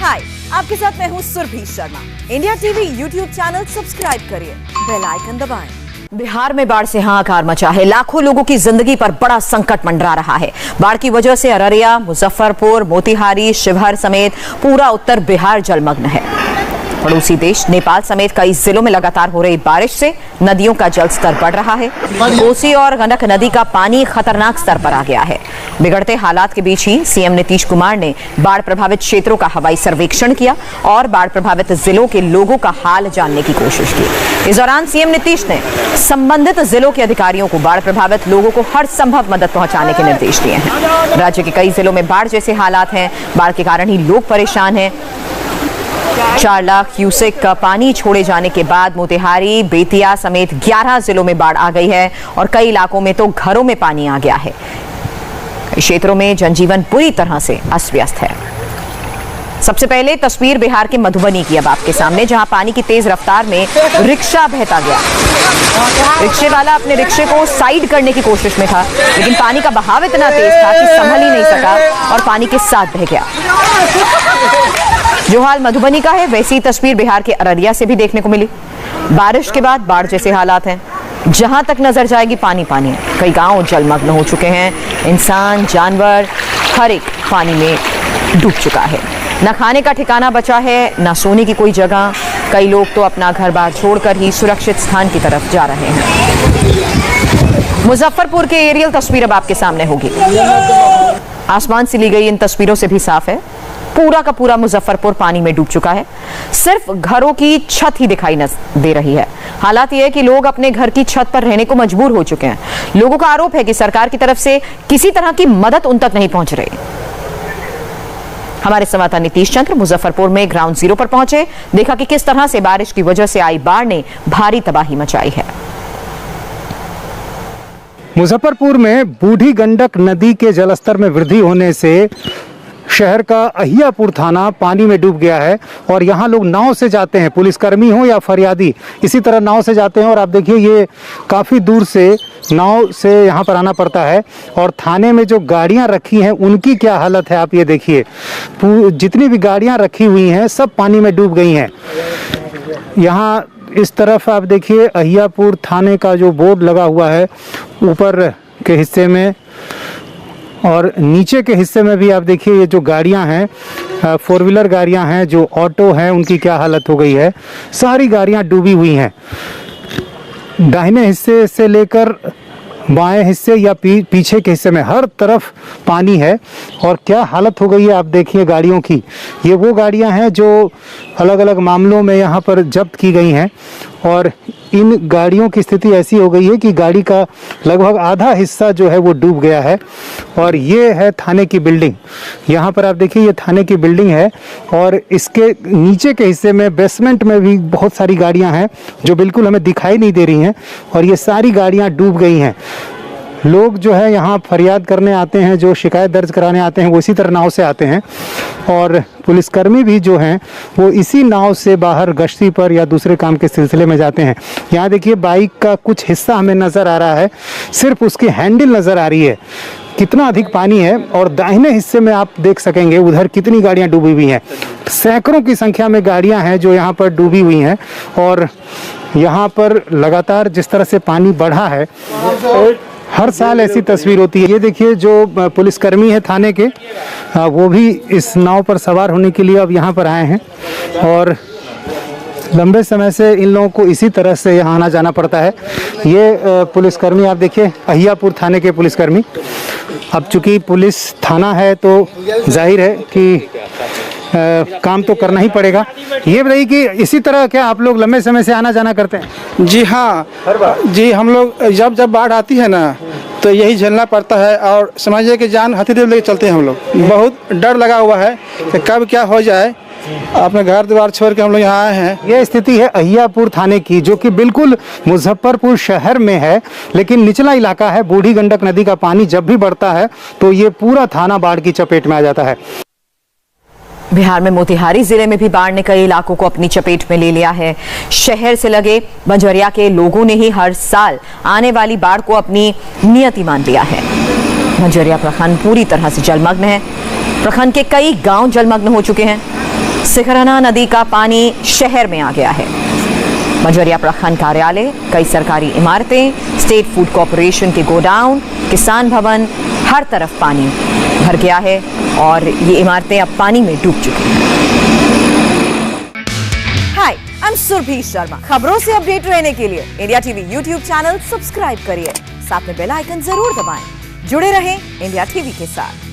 हाय, आपके साथ मैं हूँ Surabhi Sharma. India TV YouTube channel subscribe करिए, बेल आइकन दबाएं। बिहार में बाढ़ से हाहाकार मचा है। लाखों लोगों की जिंदगी पर बड़ा संकट मंडरा रहा है। बाढ़ की वजह से अररिया, मुजफ्फरपुर, मोतिहारी, शिवहर समेत पूरा उत्तर बिहार जलमग्न है। पड़ोसी देश नेपाल समेत कई जिलों में लगातार हो रही बारिश से नदियों का जलस्तर बढ़ रहा है। कोसी और गंडक नदी का पानी खतरनाक स्तर पर आ गया है। बिगड़ते हालात के बीच ही सीएम नीतीश कुमार ने बाढ़ प्रभावित क्षेत्रों का हवाई सर्वेक्षण किया और बाढ़ प्रभावित जिलों के लोगों का हाल जानने की कोशिश की। इस दौरान सीएम नीतीश ने संबंधित जिलों के अधिकारियों को बाढ़ प्रभावित लोगों को हर संभव मदद पहुंचाने के निर्देश दिए हैं। राज्य के कई जिलों में बाढ़ जैसे हालात हैं। बाढ़ के कारण ही लोग परेशान हैं। 4 लाख क्यूसेक का पानी छोड़े जाने के बाद मोतिहारी, बेतिया समेत 11 जिलों में बाढ़ आ गई है और कई इलाकों में तो घरों में पानी आ गया है। क्षेत्रों में जनजीवन पूरी तरह से अस्त व्यस्त है। सबसे पहले तस्वीर बिहार के मधुबनी की अब आपके सामने, जहां पानी की तेज रफ्तार में रिक्शा बहता गया। रिक्शे वाला अपने रिक्शे को साइड करने की कोशिश में था, लेकिन पानी का बहाव इतना तेज था कि संभल ही नहीं सका और पानी के साथ बह गया। जो हाल मधुबनी का है, वैसी तस्वीर बिहार के अररिया से भी देखने को मिली। बारिश के बाद बाढ़ जैसे हालात हैं। जहां तक नजर जाएगी पानी पानी है। कई गांव जलमग्न हो चुके हैं। इंसान, जानवर, हर एक पानी में डूब चुका है। न खाने का ठिकाना बचा है, न सोने की कोई जगह। कई लोग तो अपना घर बार छोड़कर ही सुरक्षित स्थान की तरफ जा रहे हैं। मुजफ्फरपुर के एरियल तस्वीर अब आपके सामने होगी। आसमान से ली गई इन तस्वीरों से भी साफ है, पूरा का पूरा मुजफ्फरपुर पानी में डूब चुका है। सिर्फ घरों की छत ही दिखाई दे रही है। हालात यह है कि लोग अपने घर की छत पर रहने को मजबूर हो चुके हैं। लोगों का आरोप है कि सरकार की तरफ से किसी तरह की मदद उन तक नहीं पहुंच रही। हमारे संवाददाता नीतीश चंद्र मुजफ्फरपुर में ग्राउंड जीरो पर पहुंचे, देखा कि किस तरह से बारिश की वजह से आई बाढ़ ने भारी तबाही मचाई है। मुजफ्फरपुर में बूढ़ी गंडक नदी के जलस्तर में वृद्धि होने से शहर का अहियापुर थाना पानी में डूब गया है और यहाँ लोग नाव से जाते हैं, पुलिसकर्मी हो या फरियादी, इसी तरह नाव से जाते हैं। और आप देखिए ये काफ़ी दूर से नाव से यहाँ पर आना पड़ता है। और थाने में जो गाड़ियाँ रखी हैं उनकी क्या हालत है आप ये देखिए। जितनी भी गाड़ियाँ रखी हुई हैं सब पानी में डूब गई हैं। यहाँ इस तरफ आप देखिए अहियापुर थाने का जो बोर्ड लगा हुआ है ऊपर के हिस्से में, और नीचे के हिस्से में भी आप देखिए ये जो गाड़ियां हैं, 4 व्हीलर गाड़ियां हैं, जो ऑटो हैं, उनकी क्या हालत हो गई है। सारी गाड़ियां डूबी हुई हैं। दाहिने हिस्से से लेकर बाएं हिस्से या पीछे के हिस्से में हर तरफ पानी है। और क्या हालत हो गई है आप देखिए गाड़ियों की। ये वो गाड़ियां हैं जो अलग अलग मामलों में यहाँ पर जब्त की गई हैं। और इन गाड़ियों की स्थिति ऐसी हो गई है कि गाड़ी का लगभग आधा हिस्सा जो है वो डूब गया है। और ये है थाने की बिल्डिंग। यहाँ पर आप देखिए ये थाने की बिल्डिंग है और इसके नीचे के हिस्से में बेसमेंट में भी बहुत सारी गाड़ियाँ हैं जो बिल्कुल हमें दिखाई नहीं दे रही हैं। और ये सारी गाड़ियाँ डूब गई हैं। लोग जो है यहाँ फरियाद करने आते हैं, जो शिकायत दर्ज कराने आते हैं वो इसी तरह नाव से आते हैं। और पुलिसकर्मी भी जो हैं वो इसी नाव से बाहर गश्ती पर या दूसरे काम के सिलसिले में जाते हैं। यहाँ देखिए बाइक का कुछ हिस्सा हमें नज़र आ रहा है, सिर्फ उसकी हैंडल नज़र आ रही है। कितना अधिक पानी है। और दाहिने हिस्से में आप देख सकेंगे उधर कितनी गाड़ियाँ डूबी हुई हैं। सैकड़ों की संख्या में गाड़ियाँ हैं जो यहाँ पर डूबी हुई हैं। और यहाँ पर लगातार जिस तरह से पानी बढ़ा है, हर साल ऐसी तस्वीर होती है। ये देखिए जो पुलिसकर्मी है थाने के, वो भी इस नाव पर सवार होने के लिए अब यहाँ पर आए हैं। और लंबे समय से इन लोगों को इसी तरह से यहाँ आना जाना पड़ता है। ये पुलिसकर्मी आप देखिए अहियापुर थाने के पुलिसकर्मी। अब चूँकि पुलिस थाना है तो जाहिर है कि काम तो करना ही पड़ेगा। ये बताइए कि इसी तरह क्या आप लोग लंबे समय से आना जाना करते हैं? जी हाँ, जी हम लोग जब बाढ़ आती है ना तो यही झेलना पड़ता है। और समझिए कि जान हथेली लेके चलते हैं हम लोग। बहुत डर लगा हुआ है कि कब क्या हो जाए। अपने घर द्वार छोड़ के हम लोग यहाँ आए हैं। ये स्थिति है अहियापुर थाने की, जो कि बिल्कुल मुजफ्फरपुर शहर में है, लेकिन निचला इलाका है। बूढ़ी गंडक नदी का पानी जब भी बढ़ता है तो ये पूरा थाना बाढ़ की चपेट में आ जाता है। बिहार में मोतिहारी जिले में भी बाढ़ ने कई इलाकों को अपनी चपेट में ले लिया है। शहर से लगे बंजरिया के लोगों ने ही हर साल आने वाली बाढ़ को अपनी नियति मान लिया है। बंजरिया प्रखंड पूरी तरह से जलमग्न है। प्रखंड के कई गांव जलमग्न हो चुके हैं। सिखराना नदी का पानी शहर में आ गया है। मझरिया प्रखंड कार्यालय, कई सरकारी इमारतें, स्टेट फूड कॉरपोरेशन के गोडाउन, किसान भवन, हर तरफ पानी भर गया है और ये इमारतें अब पानी में डूब चुकी हैं। हाय, आई एम सुरभि शर्मा। खबरों से अपडेट रहने के लिए India TV YouTube channel subscribe करिए, साथ में बेल आइकन जरूर दबाएं। जुड़े रहें इंडिया टीवी के साथ।